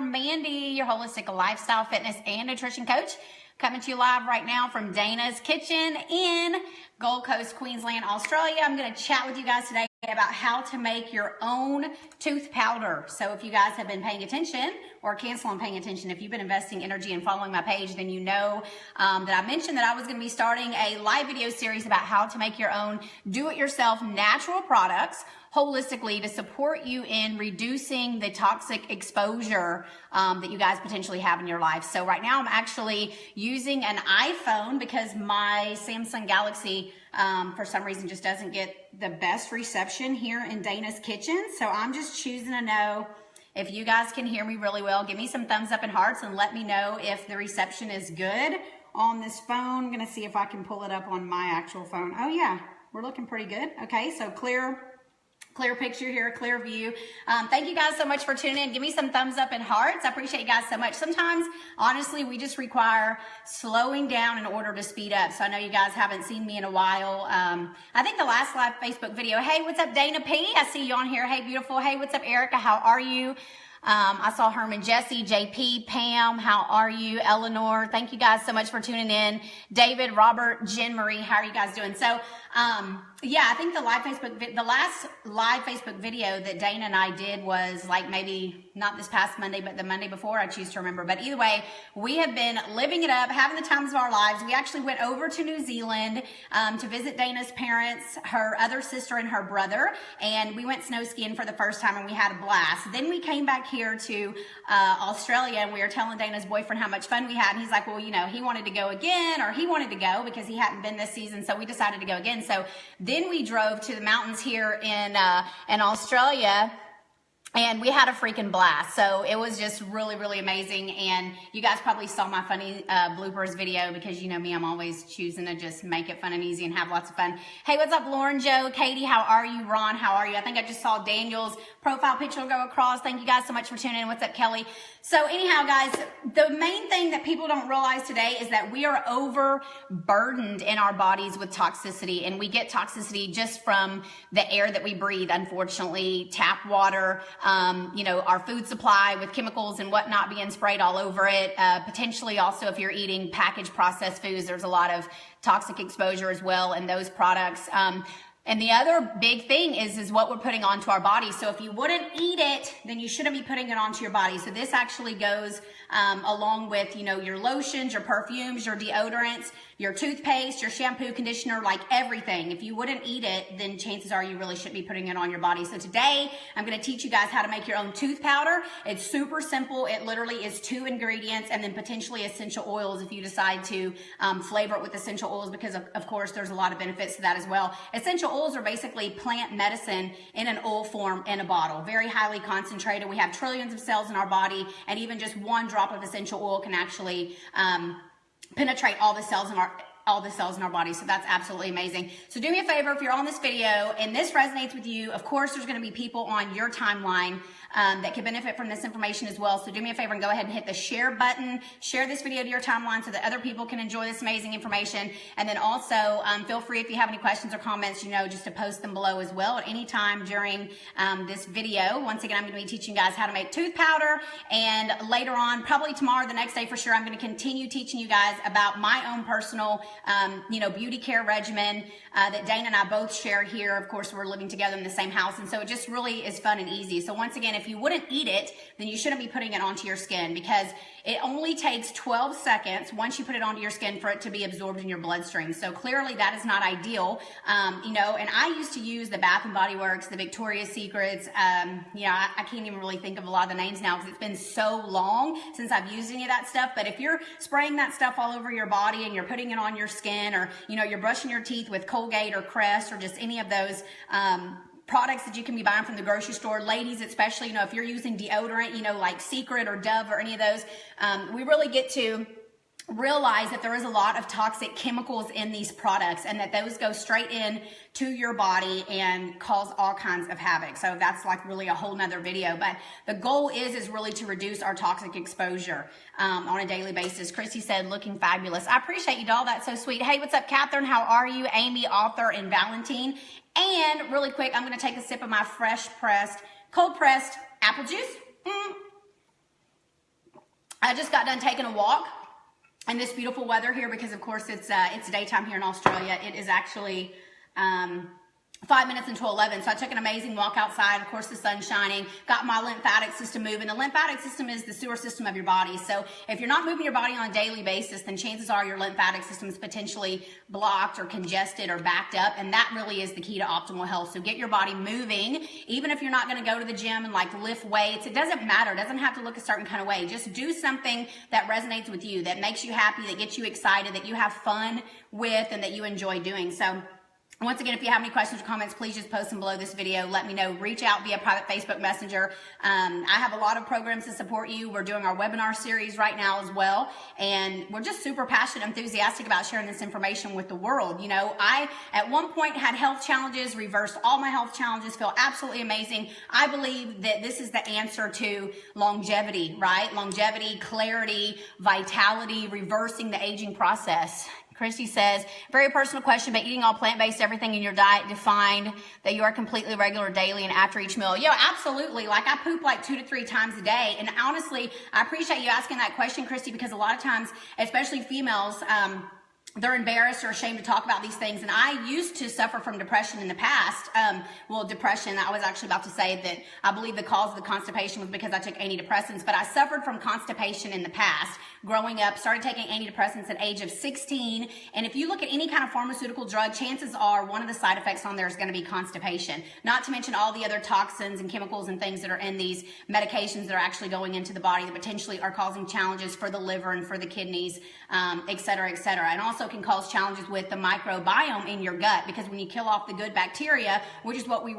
Mandy, your holistic lifestyle, fitness, and nutrition coach, coming to you live right now from Dana's Kitchen in Gold Coast, Queensland, Australia. I'm going to chat with you guys today about how to make your own tooth powder. So if you guys have been paying attention, or cancel on paying attention, if you've been investing energy and following my page, then you know that I mentioned that I was going to be starting a live video series about how to make your own do-it-yourself natural products holistically to support you in reducing the toxic exposure that you guys potentially have in your life. So right now I'm actually using an iPhone because my Samsung Galaxy for some reason just doesn't get the best reception here in Dana's Kitchen. So I'm just choosing to know if you guys can hear me really well. Give me some thumbs up and hearts and let me know if the reception is good on this phone. I'm gonna see if I can pull it up on my actual phone. Oh yeah, we're looking pretty good. Okay, so clear picture here, clear view. Thank you guys so much for tuning in. Give me some thumbs up and hearts. I appreciate you guys so much. Sometimes, honestly, we just require slowing down in order to speed up. So I know you guys haven't seen me in a while. I think the last live Facebook video, hey, what's up, Dana P? I see you on here. Hey, beautiful. Hey, what's up, Erica? How are you? I saw Herman, Jesse, JP, Pam, how are you? Eleanor, thank you guys so much for tuning in. David, Robert, Jen Marie, how are you guys doing? So, yeah, I think the last live Facebook video that Dana and I did was like maybe not this past Monday, but the Monday before, I choose to remember. But either way, we have been living it up, having the times of our lives. We actually went over to New Zealand to visit Dana's parents, her other sister and her brother, and we went snow skiing for the first time and we had a blast. Then we came back here to Australia and we were telling Dana's boyfriend how much fun we had, and he's like, well, you know, he wanted to go again, or he wanted to go because he hadn't been this season, so we decided to go again. So then we drove to the mountains here in Australia, and we had a freaking blast. So it was just really, really amazing. And you guys probably saw my funny bloopers video because you know me, I'm always choosing to just make it fun and easy and have lots of fun. Hey, what's up, Lauren, Joe, Katie, how are you? Ron, how are you? I think I just saw Daniel's profile picture go across. Thank you guys so much for tuning in. What's up, Kelly? So anyhow, guys, the main thing that people don't realize today is that we are overburdened in our bodies with toxicity, and we get toxicity just from the air that we breathe, unfortunately, tap water, you know, our food supply with chemicals and whatnot being sprayed all over it. Potentially also if you're eating packaged processed foods, there's a lot of toxic exposure as well in those products. And the other big thing is what we're putting onto our body. So if you wouldn't eat it, then you shouldn't be putting it onto your body. So this actually goes along with, you know, your lotions, your perfumes, your deodorants, your toothpaste, your shampoo, conditioner, like everything. If you wouldn't eat it, then chances are you really shouldn't be putting it on your body. So today, I'm going to teach you guys how to make your own tooth powder. It's super simple. It literally is 2 ingredients and then potentially essential oils if you decide to flavor it with essential oils, because of course there's a lot of benefits to that as well. Essential oils are basically plant medicine in an oil form in a bottle, very highly concentrated. We have trillions of cells in our body, and even just 1 drop of essential oil can actually penetrate all the cells in our body. So that's absolutely amazing. So do me a favor, if you're on this video and this resonates with you, of course there's going to be people on your timeline that can benefit from this information as well. So do me a favor and go ahead and hit the share button. Share this video to your timeline so that other people can enjoy this amazing information. And then also feel free, if you have any questions or comments, you know, just to post them below as well at any time during this video. Once again, I'm going to be teaching you guys how to make tooth powder, and later on, probably tomorrow, the next day for sure, I'm going to continue teaching you guys about my own personal you know, beauty care regimen that Dana and I both share here. Of course, we're living together in the same house, and so it just really is fun and easy. So once again, if you wouldn't eat it, then you shouldn't be putting it onto your skin, because it only takes 12 seconds once you put it onto your skin for it to be absorbed in your bloodstream. So clearly that is not ideal. You know, and I used to use the Bath & Body Works, the Victoria's Secrets. You know, I can't even really think of a lot of the names now because it's been so long since I've used any of that stuff. But if you're spraying that stuff all over your body and you're putting it on your skin, or, you know, you're brushing your teeth with Colgate or Crest or just any of those products that you can be buying from the grocery store, ladies especially, you know, if you're using deodorant, you know, like Secret or Dove or any of those, we really get to realize that there is a lot of toxic chemicals in these products, and that those go straight in to your body and cause all kinds of havoc. So that's like really a whole nother video, but the goal is really to reduce our toxic exposure on a daily basis. Christy said, looking fabulous. I appreciate you, doll. That's so sweet. Hey, what's up, Catherine? How are you? Amy, Author, and Valentine. And really quick, I'm going to take a sip of my fresh pressed, cold pressed apple juice. I just got done taking a walk in this beautiful weather here because, of course, it's daytime here in Australia. It is actually 5 minutes until 11. So I took an amazing walk outside. Of course, the sun's shining, got my lymphatic system moving. The lymphatic system is the sewer system of your body. So if you're not moving your body on a daily basis, then chances are your lymphatic system is potentially blocked or congested or backed up. And that really is the key to optimal health. So get your body moving. Even if you're not going to go to the gym and like lift weights, it doesn't matter. It doesn't have to look a certain kind of way. Just do something that resonates with you, that makes you happy, that gets you excited, that you have fun with, and that you enjoy doing. So once again, if you have any questions or comments, please just post them below this video. Let me know. Reach out via private Facebook Messenger. I have a lot of programs to support you. We're doing our webinar series right now as well. And we're just super passionate, enthusiastic about sharing this information with the world. You know, I, at one point, had health challenges, reversed all my health challenges, feel absolutely amazing. I believe that this is the answer to longevity, right? Longevity, clarity, vitality, reversing the aging process. Christy says, very personal question, but eating all plant-based, everything in your diet defined that you are completely regular daily and after each meal. Yeah, absolutely. Like I poop like 2 to 3 times a day. And honestly, I appreciate you asking that question, Christy, because a lot of times, especially females, they're embarrassed or ashamed to talk about these things. And I used to suffer from depression in the past. Depression, I was actually about to say that I believe the cause of the constipation was because I took antidepressants, but I suffered from constipation in the past. Growing up, started taking antidepressants at age of 16. And if you look at any kind of pharmaceutical drug, chances are one of the side effects on there is going to be constipation. Not to mention all the other toxins and chemicals and things that are in these medications that are actually going into the body that potentially are causing challenges for the liver and for the kidneys, et cetera, et cetera. And also can cause challenges with the microbiome in your gut, because when you kill off the good bacteria, which is what we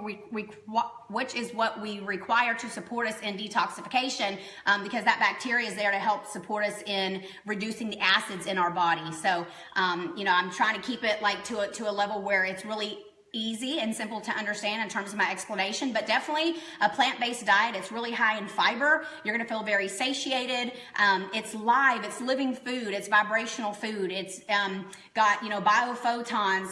require to support us in detoxification, because that bacteria is there to help support us in reducing the acids in our body. So, I'm trying to keep it like to a level where it's really easy and simple to understand in terms of my explanation, but definitely a plant-based diet. It's really high in fiber. You're going to feel very satiated. It's live, it's living food, it's vibrational food. It's got, biophotons,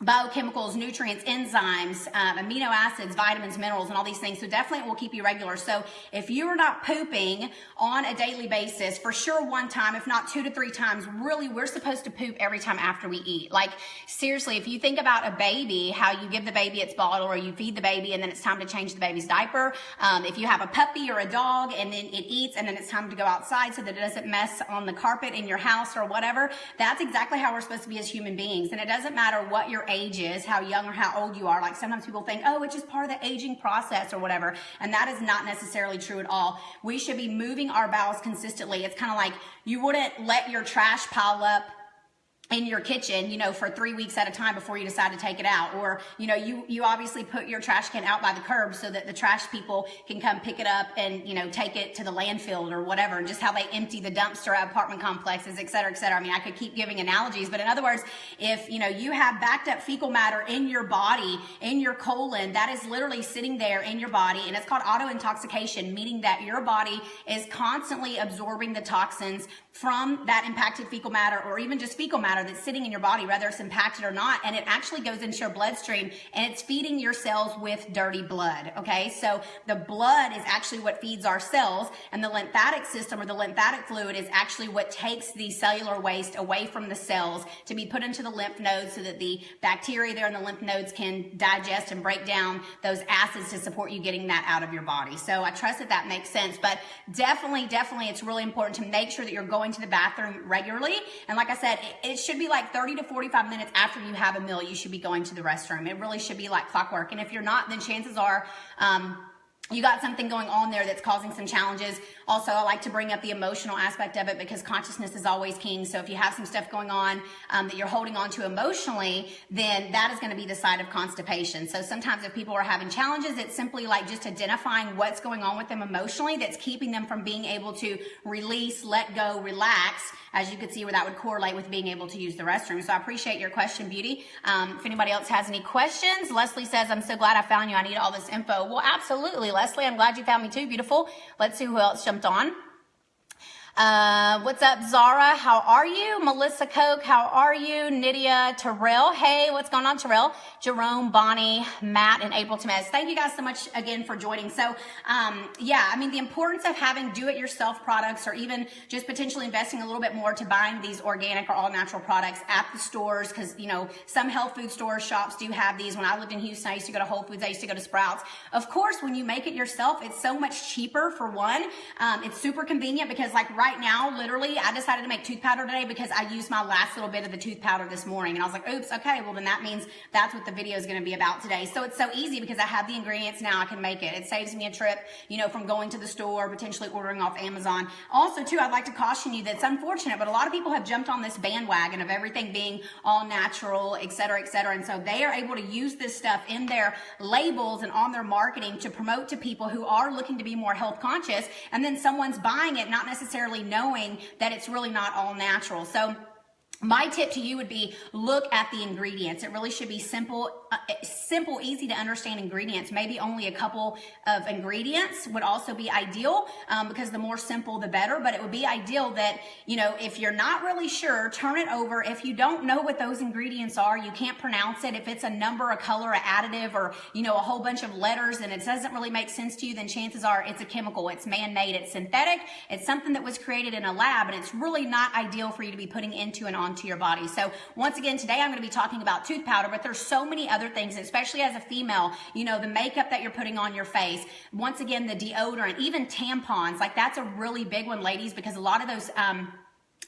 biochemicals, nutrients, enzymes, amino acids, vitamins, minerals, and all these things. So definitely it will keep you regular. So if you are not pooping on a daily basis, for sure one time, if not 2 to 3 times, really we're supposed to poop every time after we eat. Like seriously, if you think about a baby, how you give the baby its bottle or you feed the baby and then it's time to change the baby's diaper. If you have a puppy or a dog and then it eats and then it's time to go outside so that it doesn't mess on the carpet in your house or whatever, that's exactly how we're supposed to be as human beings. And it doesn't matter what your age is, how young or how old you are. Like sometimes people think, oh, it's just part of the aging process or whatever. And that is not necessarily true at all. We should be moving our bowels consistently. It's kind of like you wouldn't let your trash pile up in your kitchen, for 3 weeks at a time before you decide to take it out. Or, you obviously put your trash can out by the curb so that the trash people can come pick it up and, take it to the landfill or whatever, and just how they empty the dumpster at apartment complexes, et cetera, et cetera. I mean, I could keep giving analogies, but in other words, if, you have backed up fecal matter in your body, in your colon, that is literally sitting there in your body, and it's called autointoxication, meaning that your body is constantly absorbing the toxins from that impacted fecal matter, or even just fecal matter that's sitting in your body, whether it's impacted or not, and it actually goes into your bloodstream and it's feeding your cells with dirty blood. Okay, so the blood is actually what feeds our cells, and the lymphatic system or the lymphatic fluid is actually what takes the cellular waste away from the cells to be put into the lymph nodes so that the bacteria there in the lymph nodes can digest and break down those acids to support you getting that out of your body. So I trust that makes sense, but definitely it's really important to make sure that you're going to the bathroom regularly. And like I said, it should be like 30 to 45 minutes after you have a meal, you should be going to the restroom. It really should be like clockwork. And if you're not, then chances are, you got something going on there that's causing some challenges. Also, I like to bring up the emotional aspect of it because consciousness is always king. So if you have some stuff going on that you're holding on to emotionally, then that is going to be the side of constipation. So sometimes if people are having challenges, it's simply like just identifying what's going on with them emotionally that's keeping them from being able to release, let go, relax. As you can see, where that would correlate with being able to use the restroom. So I appreciate your question, Beauty. If anybody else has any questions, Leslie says, I'm so glad I found you. I need all this info. Well, absolutely, Leslie. I'm glad you found me too. Beautiful. Let's see who else jumped on. What's up, Zara? How are you? Melissa Koch, how are you? Nydia Terrell, hey, what's going on, Terrell? Jerome, Bonnie, Matt, and April Temez. Thank you guys so much again for joining. So, yeah, I mean, the importance of having do-it-yourself products, or even just potentially investing a little bit more to buying these organic or all-natural products at the stores, because, you know, some health food stores, shops do have these. When I lived in Houston, I used to go to Whole Foods, I used to go to Sprouts. Of course, when you make it yourself, it's so much cheaper, for one. It's super convenient because, like, right now, literally, I decided to make tooth powder today because I used my last little bit of the tooth powder this morning, and I was like, oops, okay, well then that means that's what the video is going to be about today. So it's so easy because I have the ingredients now. I can make it. It saves me a trip, you know, from going to the store, potentially ordering off Amazon. Also, too, I'd like to caution you that it's unfortunate, but a lot of people have jumped on this bandwagon of everything being all natural, et cetera, and so they are able to use this stuff in their labels and on their marketing to promote to people who are looking to be more health conscious, and then someone's buying it not necessarily knowing that it's really not all natural. So my tip to you would be, look at the ingredients. It really should be simple, easy to understand ingredients. Maybe only a couple of ingredients would also be ideal, because the more simple, the better. But it would be ideal that, you know, if you're not really sure, turn it over. If you don't know what those ingredients are, you can't pronounce it. If it's a number, a color, an additive, or, you know, a whole bunch of letters and it doesn't really make sense to you, then chances are it's a chemical. It's man-made. It's synthetic. It's something that was created in a lab, and it's really not ideal for you to be putting into and onto your body. So once again, today I'm going to be talking about tooth powder, but there's so many other things, especially as a female, you know, the makeup that you're putting on your face, once again, the deodorant, even tampons, like that's a really big one, ladies, because a lot of those,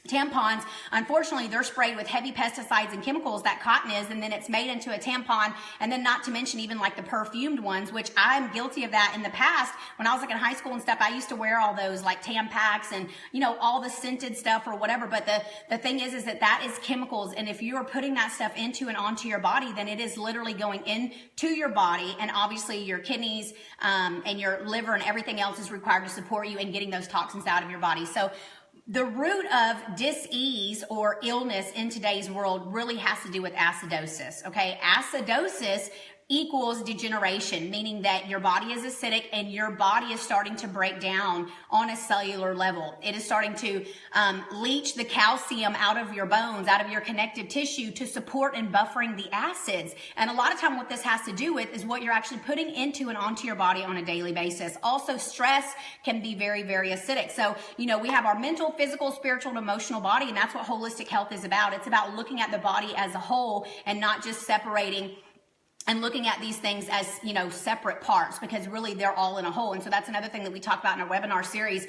tampons, unfortunately, they're sprayed with heavy pesticides and chemicals, that cotton is, and then it's made into a tampon. And then not to mention even like the perfumed ones, which I'm guilty of that in the past. When I was like in high school and stuff, I used to wear all those like Tampax and, you know, all the scented stuff or whatever. But the thing is that is chemicals. And if you are putting that stuff into and onto your body, then it is literally going into your body. And obviously your kidneys, and your liver and everything else is required to support you in getting those toxins out of your body. So the root of dis-ease or illness in today's world really has to do with acidosis, okay? Acidosis equals degeneration, meaning that your body is acidic and your body is starting to break down on a cellular level. It is starting to leach the calcium out of your bones, out of your connective tissue to support and buffering the acids. And a lot of time what this has to do with is what you're actually putting into and onto your body on a daily basis. Also, stress can be very, very acidic. So, you know, we have our mental, physical, spiritual, and emotional body, and that's what holistic health is about. It's about looking at the body as a whole and not just separating and looking at these things as, you know, separate parts, because really they're all in a whole. And so that's another thing that we talked about in our webinar series.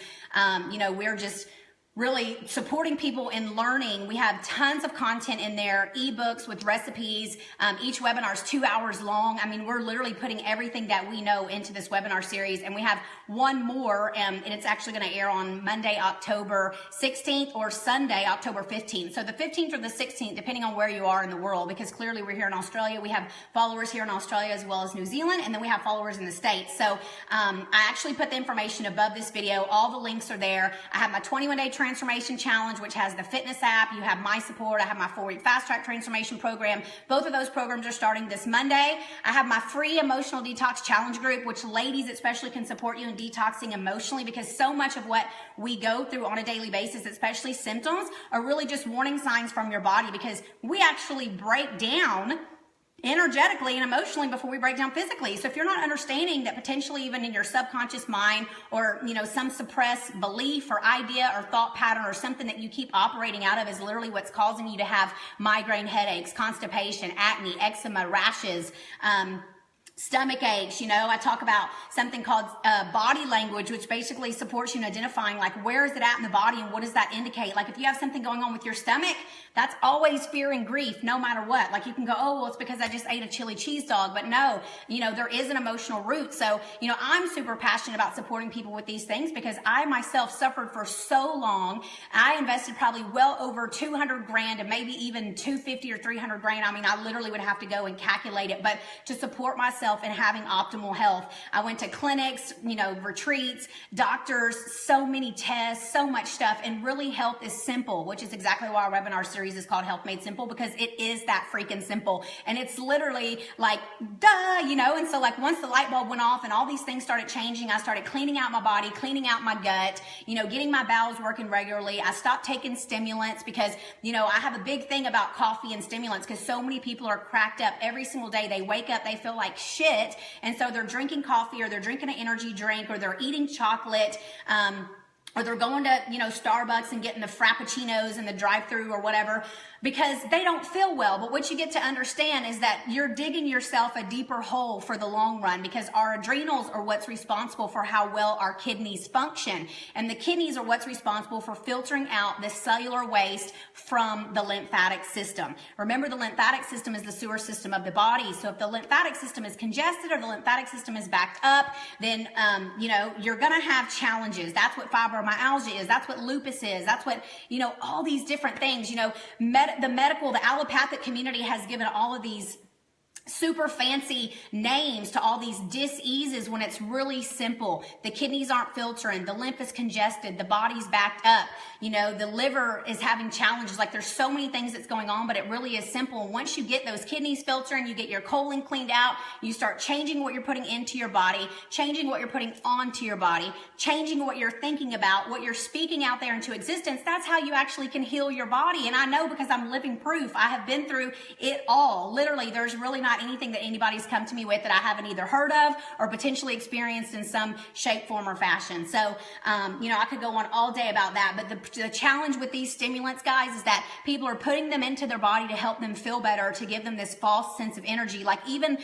You know, we're just really supporting people in learning. We have tons of content in there, ebooks with recipes. Each webinar is 2 hours long. I mean, we're literally putting everything that we know into this webinar series. And we have one more, and it's actually going to air on Monday, October 16th, or Sunday, October 15th. So the 15th or the 16th, depending on where you are in the world, because clearly we're here in Australia. We have followers here in Australia as well as New Zealand, and then we have followers in the States. So I actually put the information above this video. All the links are there. I have my 21-day transformation challenge, which has the fitness app. You have my support. I have my 4-week fast track transformation program. Both of those programs are starting this Monday. I have my free emotional detox challenge group, which ladies especially can support you in detoxing emotionally, because so much of what we go through on a daily basis, especially symptoms, are really just warning signs from your body, because we actually break down energetically and emotionally before we break down physically. So if you're not understanding that potentially even in your subconscious mind, or, you know, some suppressed belief or idea or thought pattern or something that you keep operating out of is literally what's causing you to have migraine headaches, constipation, acne, eczema, rashes, stomach aches. You know, I talk about something called body language, which basically supports you in identifying like where is it at in the body and what does that indicate. Like if you have something going on with your stomach, that's always fear and grief, no matter what. Like you can go, oh, well, it's because I just ate a chili cheese dog. But no, you know, there is an emotional root. So, you know, I'm super passionate about supporting people with these things because I myself suffered for so long. I invested probably well over 200 grand and maybe even 250 or 300 grand. I mean, I literally would have to go and calculate it, but to support myself myself and having optimal health. I went to clinics, you know, retreats, doctors, so many tests, so much stuff. And really health is simple, which is exactly why our webinar series is called Health Made Simple, because it is that freaking simple. And it's literally like, duh, you know? And so like once the light bulb went off and all these things started changing, I started cleaning out my body, cleaning out my gut, you know, getting my bowels working regularly. I stopped taking stimulants because, you know, I have a big thing about coffee and stimulants because so many people are cracked up every single day. They wake up, they feel like shit. And so they're drinking coffee or they're drinking an energy drink or they're eating chocolate, or they're going to, you know, Starbucks and getting the Frappuccinos in the drive-thru or whatever, because they don't feel well. But what you get to understand is that you're digging yourself a deeper hole for the long run, because our adrenals are what's responsible for how well our kidneys function. And the kidneys are what's responsible for filtering out the cellular waste from the lymphatic system. Remember, the lymphatic system is the sewer system of the body. So if the lymphatic system is congested or the lymphatic system is backed up, then, you know, you're going to have challenges. That's what fibromyalgia is. That's what lupus is. That's what, you know, all these different things, you know, the allopathic community has given all of these super fancy names to all these diseases when it's really simple. The kidneys aren't filtering, the lymph is congested, the body's backed up, you know, the liver is having challenges. Like there's so many things that's going on, but it really is simple. And once you get those kidneys filtering, you get your colon cleaned out, you start changing what you're putting into your body, changing what you're putting onto your body, changing what you're thinking about, what you're speaking out there into existence. That's how you actually can heal your body. And I know because I'm living proof. I have been through it all. Literally, there's really not anything that anybody's come to me with that I haven't either heard of or potentially experienced in some shape, form, or fashion. So, you know, I could go on all day about that. But the challenge with these stimulants, guys, is that people are putting them into their body to help them feel better, to give them this false sense of energy. Like even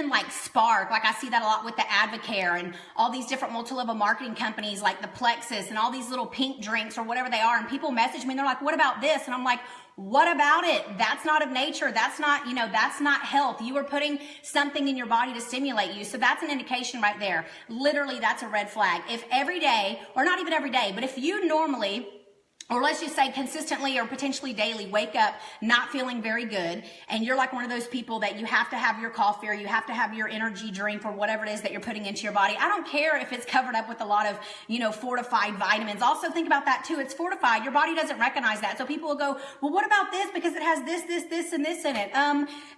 like Spark, like I see that a lot with the Advocare and all these different multi-level marketing companies like the Plexus and all these little pink drinks or whatever they are. And people message me and they're like, what about this? And I'm like, what about it? That's not of nature. That's not, you know, that's not health. You are putting something in your body to stimulate you. So that's an indication right there. Literally, that's a red flag. If every day, or not even every day, but if you normally, or let's just say consistently or potentially daily, wake up not feeling very good, and you're like one of those people that you have to have your coffee or you have to have your energy drink or whatever it is that you're putting into your body. I don't care if it's covered up with a lot of, you know, fortified vitamins. Also think about that too. It's fortified. Your body doesn't recognize that. So people will go, well, what about this? Because it has this, and this in it.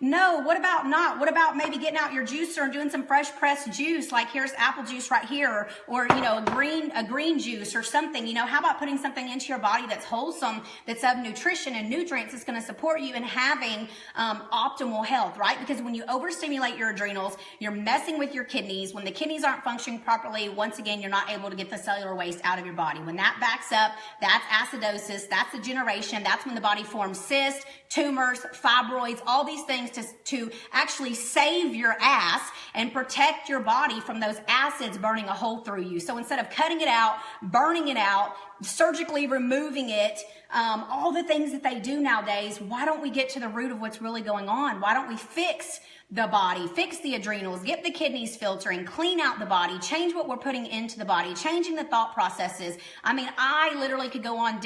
No, what about not? What about maybe getting out your juicer and doing some fresh pressed juice? Like here's apple juice right here, or you know, a green juice or something. You know, how about putting something into your body that's wholesome, that's of nutrition and nutrients, that's going to support you in having optimal health, right? Because when you overstimulate your adrenals, you're messing with your kidneys. When the kidneys aren't functioning properly, once again, you're not able to get the cellular waste out of your body. When that backs up, that's acidosis, that's degeneration, that's when the body forms cysts, tumors, fibroids, all these things to actually save your ass and protect your body from those acids burning a hole through you. So instead of cutting it out, burning it out, surgically removing it, all the things that they do nowadays, why don't we get to the root of what's really going on? Why don't we fix the body, fix the adrenals, get the kidneys filtering, clean out the body, change what we're putting into the body, changing the thought processes. I mean, I literally could go on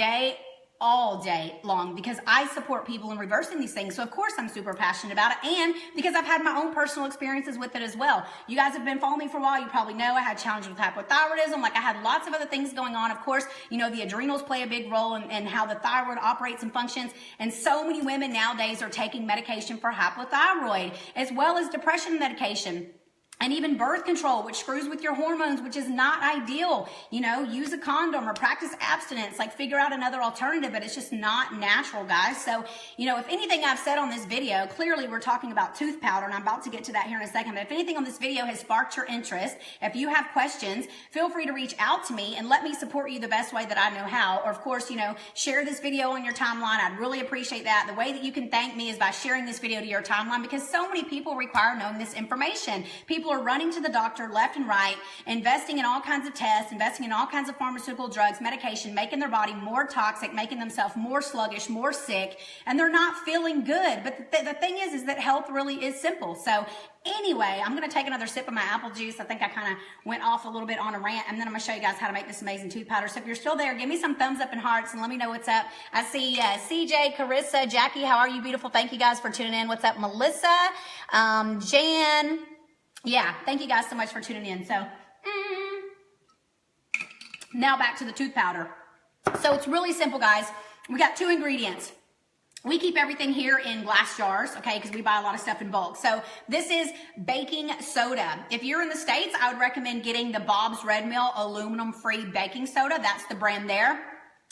all day long because I support people in reversing these things. So of course I'm super passionate about it, and because I've had my own personal experiences with it as well. You guys have been following me for a while. You probably know I had challenges with hypothyroidism. Like I had lots of other things going on. Of course, you know, the adrenals play a big role in how the thyroid operates and functions. And so many women nowadays are taking medication for hypothyroid as well as depression medication. And even birth control, which screws with your hormones, which is not ideal. You know, use a condom or practice abstinence, like figure out another alternative, but it's just not natural, guys. So, you know, if anything I've said on this video, clearly we're talking about tooth powder, and I'm about to get to that here in a second. But if anything on this video has sparked your interest, if you have questions, feel free to reach out to me and let me support you the best way that I know how. Or of course, you know, share this video on your timeline. I'd really appreciate that. The way that you can thank me is by sharing this video to your timeline, because so many people require knowing this information. People are running to the doctor left and right, investing in all kinds of tests, investing in all kinds of pharmaceutical drugs, medication, making their body more toxic, making themselves more sluggish, more sick, and they're not feeling good. But the thing is that health really is simple. So anyway, I'm going to take another sip of my apple juice. I think I kind of went off a little bit on a rant, and then I'm going to show you guys how to make this amazing tooth powder. So if you're still there, give me some thumbs up and hearts and let me know what's up. I see CJ, Carissa, Jackie, how are you, beautiful? Thank you guys for tuning in. What's up, Melissa, Jan, yeah, thank you guys so much for tuning in. So now back to the tooth powder. So it's really simple, guys. We got 2 ingredients. We keep everything here in glass jars, okay, because we buy a lot of stuff in bulk. So this is baking soda. If you're in the States, I would recommend getting the Bob's Red Mill aluminum-free baking soda. That's the brand there.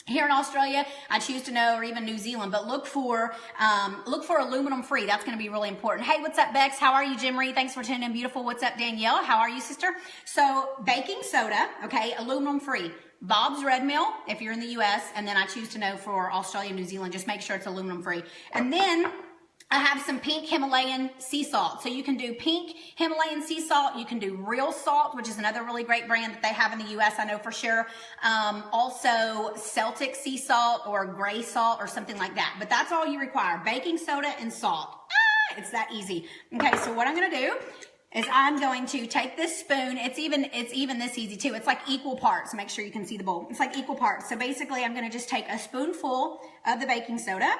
Here in Australia, I choose to know, or even New Zealand, but look for aluminum free. That's going to be really important. Hey, what's up, Bex? How are you, Jim Ree? Thanks for tuning in. Beautiful. What's up, Danielle? How are you, sister? So baking soda, okay, aluminum free. Bob's Red Mill, if you're in the US, and then I choose to know for Australia, New Zealand, just make sure it's aluminum free. And then I have some pink Himalayan sea salt. So you can do pink Himalayan sea salt. You can do real salt, which is another really great brand that they have in the US, I know for sure. Also Celtic sea salt or gray salt or something like that. But that's all you require, baking soda and salt. It's that easy. Okay, so what I'm gonna do is I'm going to take this spoon. It's even this easy too. It's like equal parts. Make sure you can see the bowl. It's like equal parts. So basically I'm gonna just take a spoonful of the baking soda.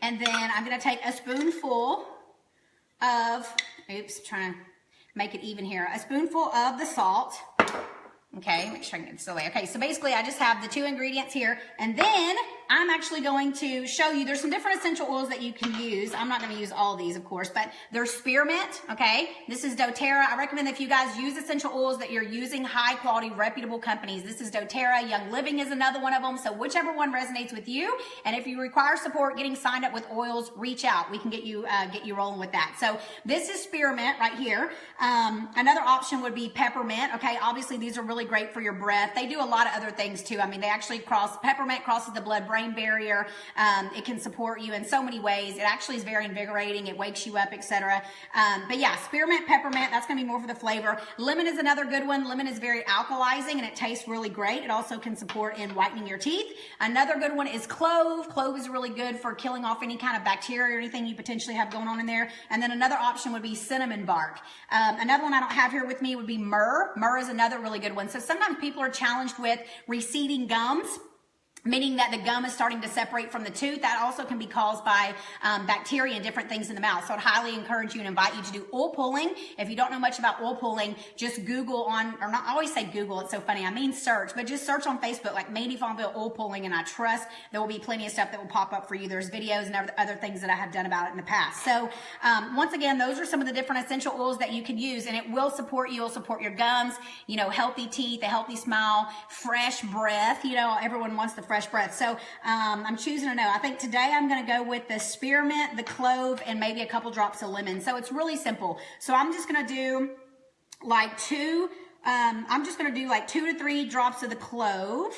And then I'm going to take a spoonful of, trying to make it even here, a spoonful of the salt. Okay, make sure I can get this away. Okay, so basically I just have the 2 ingredients here, and then I'm actually going to show you, there's some different essential oils that you can use. I'm not going to use all these, of course, but there's spearmint, okay? This is doTERRA. I recommend if you guys use essential oils that you're using high quality, reputable companies. This is doTERRA. Young Living is another one of them, so whichever one resonates with you. And if you require support getting signed up with oils, reach out. We can get you rolling with that. So this is spearmint right here. Another option would be peppermint, okay? Obviously, these are really great for your breath. They do a lot of other things too. I mean, they actually peppermint crosses the blood-brain barrier. It can support you in so many ways. It actually is very invigorating. It wakes you up, etc. But yeah, spearmint, peppermint, that's going to be more for the flavor. Lemon is another good one. Lemon is very alkalizing and it tastes really great. It also can support in whitening your teeth. Another good one is clove. Clove is really good for killing off any kind of bacteria or anything you potentially have going on in there. And then another option would be cinnamon bark. Another one I don't have here with me would be myrrh. Myrrh is another really good one. So sometimes people are challenged with receding gums, meaning that the gum is starting to separate from the tooth. That also can be caused by bacteria and different things in the mouth. So I'd highly encourage you and invite you to do oil pulling. If you don't know much about oil pulling, just Google or not, I always say Google, it's so funny. I mean search, but just search on Facebook, like Mandy Fonville oil pulling, and I trust there will be plenty of stuff that will pop up for you. There's videos and other things that I have done about it in the past. So once again, those are some of the different essential oils that you can use, and it will support you. It'll support your gums, healthy teeth, a healthy smile, fresh breath. Everyone wants the fresh breath. So I'm choosing to know. I think today I'm going to go with the spearmint, the clove, and maybe a couple drops of lemon. So it's really simple. So I'm just going to do like 2 to 3 drops of the clove.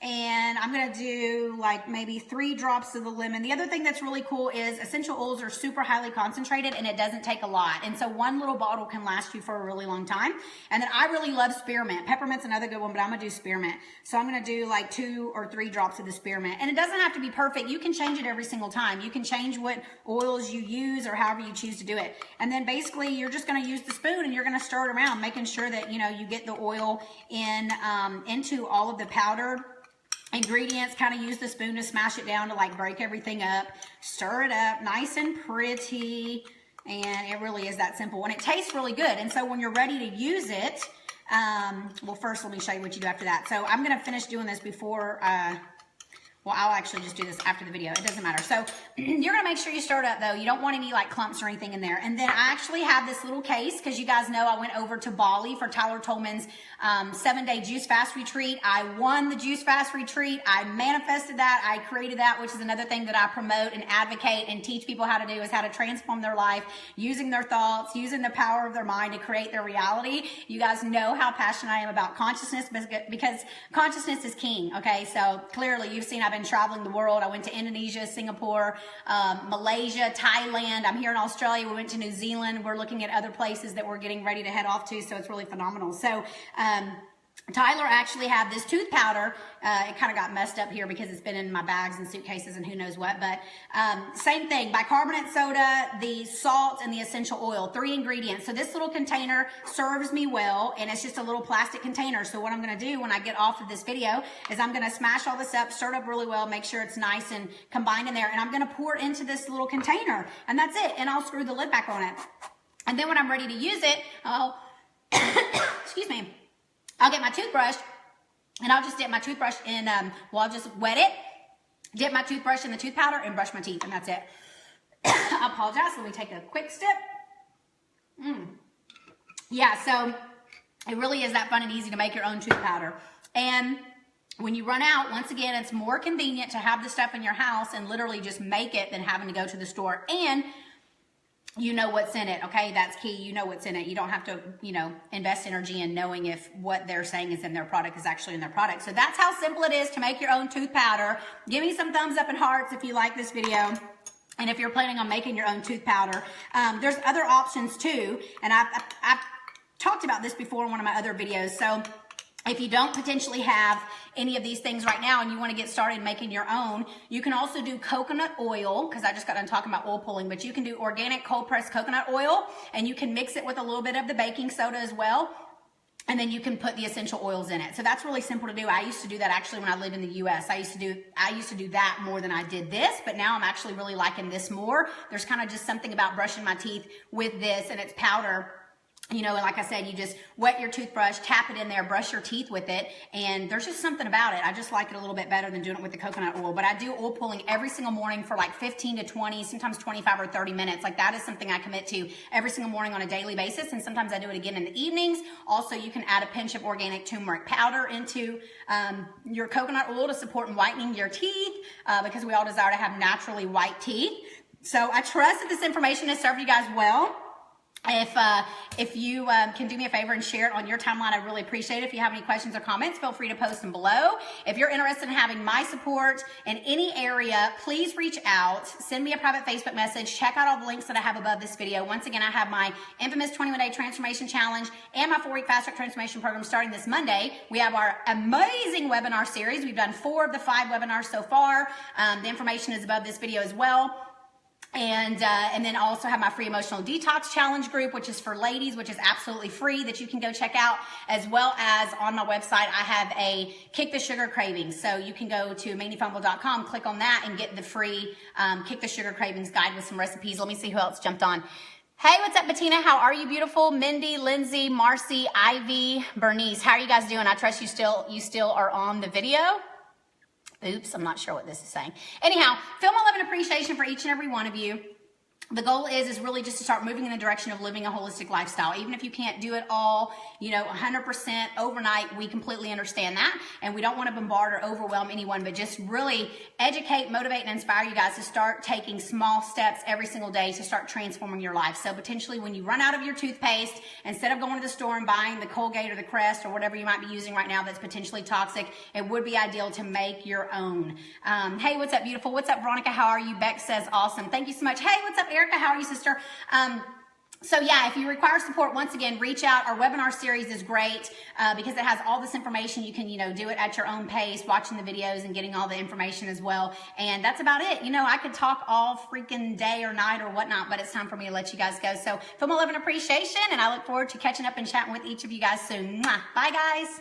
And I'm going to do like maybe 3 drops of the lemon. The other thing that's really cool is essential oils are super highly concentrated and it doesn't take a lot. And so one little bottle can last you for a really long time. And then I really love spearmint. Peppermint's another good one, but I'm going to do spearmint. So I'm going to do like 2 or 3 drops of the spearmint. And it doesn't have to be perfect. You can change it every single time. You can change what oils you use or however you choose to do it. And then basically you're just going to use the spoon and you're going to stir it around, making sure that, you get the oil into all of the powdered ingredients. Kind of use the spoon to smash it down to like break everything up, stir it up nice and pretty, and it really is that simple, and it tastes really good. And so when you're ready to use it, well, first let me show you what you do after that. So I'm going to finish doing this before well, I'll actually just do this after the video. It doesn't matter. So you're going to make sure you stir it up, though. You don't want any like clumps or anything in there. And then I actually have this little case because you guys know I went over to Bali for Tyler Tolman's 7-day juice fast retreat. I won the juice fast retreat. I manifested that. I created that, which is another thing that I promote and advocate and teach people how to do, is how to transform their life using their thoughts, using the power of their mind to create their reality. You guys know how passionate I am about consciousness because consciousness is king. Okay. So clearly you've seen I've been traveling the world. I went to Indonesia, Singapore, Malaysia, Thailand. I'm here in Australia. We went to New Zealand. We're looking at other places that we're getting ready to head off to. So it's really phenomenal. So, Tyler actually had this tooth powder. It kind of got messed up here because it's been in my bags and suitcases and who knows what. But same thing, bicarbonate soda, the salt, and the essential oil. 3 ingredients. So this little container serves me well, and it's just a little plastic container. So what I'm going to do when I get off of this video is I'm going to smash all this up, stir it up really well, make sure it's nice and combined in there. And I'm going to pour it into this little container. And that's it. And I'll screw the lid back on it. And then when I'm ready to use it, excuse me, I'll get my toothbrush and I'll just dip my toothbrush in, I'll just wet it, dip my toothbrush in the tooth powder and brush my teeth, and that's it. I apologize. Let me take a quick sip. Yeah, so it really is that fun and easy to make your own tooth powder. And when you run out, once again, it's more convenient to have the stuff in your house and literally just make it than having to go to the store. And you know what's in it, okay? That's key. You know what's in it. You don't have to, invest energy in knowing if what they're saying is in their product is actually in their product. So that's how simple it is to make your own tooth powder. Give me some thumbs up and hearts if you like this video. And if you're planning on making your own tooth powder. There's other options too. And I've talked about this before in one of my other videos. So if you don't potentially have any of these things right now and you want to get started making your own, you can also do coconut oil, because I just got done talking about oil pulling, but you can do organic cold pressed coconut oil, and you can mix it with a little bit of the baking soda as well. And then you can put the essential oils in it. So that's really simple to do. I used to do that actually when I lived in the US. I used to do that more than I did this, but now I'm actually really liking this more. There's kind of just something about brushing my teeth with this, and it's powder. And like I said, you just wet your toothbrush, tap it in there, brush your teeth with it, and there's just something about it. I just like it a little bit better than doing it with the coconut oil. But I do oil pulling every single morning for like 15 to 20, sometimes 25 or 30 minutes. Like that is something I commit to every single morning on a daily basis, and sometimes I do it again in the evenings. Also, you can add a pinch of organic turmeric powder into your coconut oil to support in whitening your teeth, because we all desire to have naturally white teeth. So I trust that this information has served you guys well. If you can do me a favor and share it on your timeline, I really appreciate it. If you have any questions or comments, feel free to post them below. If you're interested in having my support in any area, please reach out. Send me a private Facebook message. Check out all the links that I have above this video. Once again, I have my infamous 21-day transformation challenge and my 4-week fast track transformation program starting this Monday. We have our amazing webinar series. We've done 4 of the 5 webinars so far. The information is above this video as well. And then I also have my free emotional detox challenge group, which is for ladies, which is absolutely free, that you can go check out, as well as on my website, I have a Kick the Sugar Cravings. So you can go to mandyfungal.com, click on that, and get the free Kick the Sugar Cravings guide with some recipes. Let me see who else jumped on. Hey, what's up, Bettina? How are you, beautiful? Mindy, Lindsay, Marcy, Ivy, Bernice. How are you guys doing? I trust you still are on the video. Oops, I'm not sure what this is saying. Anyhow, feel my love and appreciation for each and every one of you. The goal is really just to start moving in the direction of living a holistic lifestyle. Even if you can't do it all, 100% overnight, we completely understand that. And we don't want to bombard or overwhelm anyone, but just really educate, motivate, and inspire you guys to start taking small steps every single day to start transforming your life. So potentially when you run out of your toothpaste, instead of going to the store and buying the Colgate or the Crest or whatever you might be using right now that's potentially toxic, it would be ideal to make your own. Hey, what's up, beautiful? What's up, Veronica? How are you? Beck says, awesome. Tang you so much. Hey, what's up, Erica? How are you, sister? So yeah, if you require support, once again, reach out. Our webinar series is great because it has all this information. You can, do it at your own pace, watching the videos and getting all the information as well. And that's about it. I could talk all freaking day or night or whatnot, but it's time for me to let you guys go. So feel my love and appreciation, and I look forward to catching up and chatting with each of you guys soon. Mwah. Bye, guys.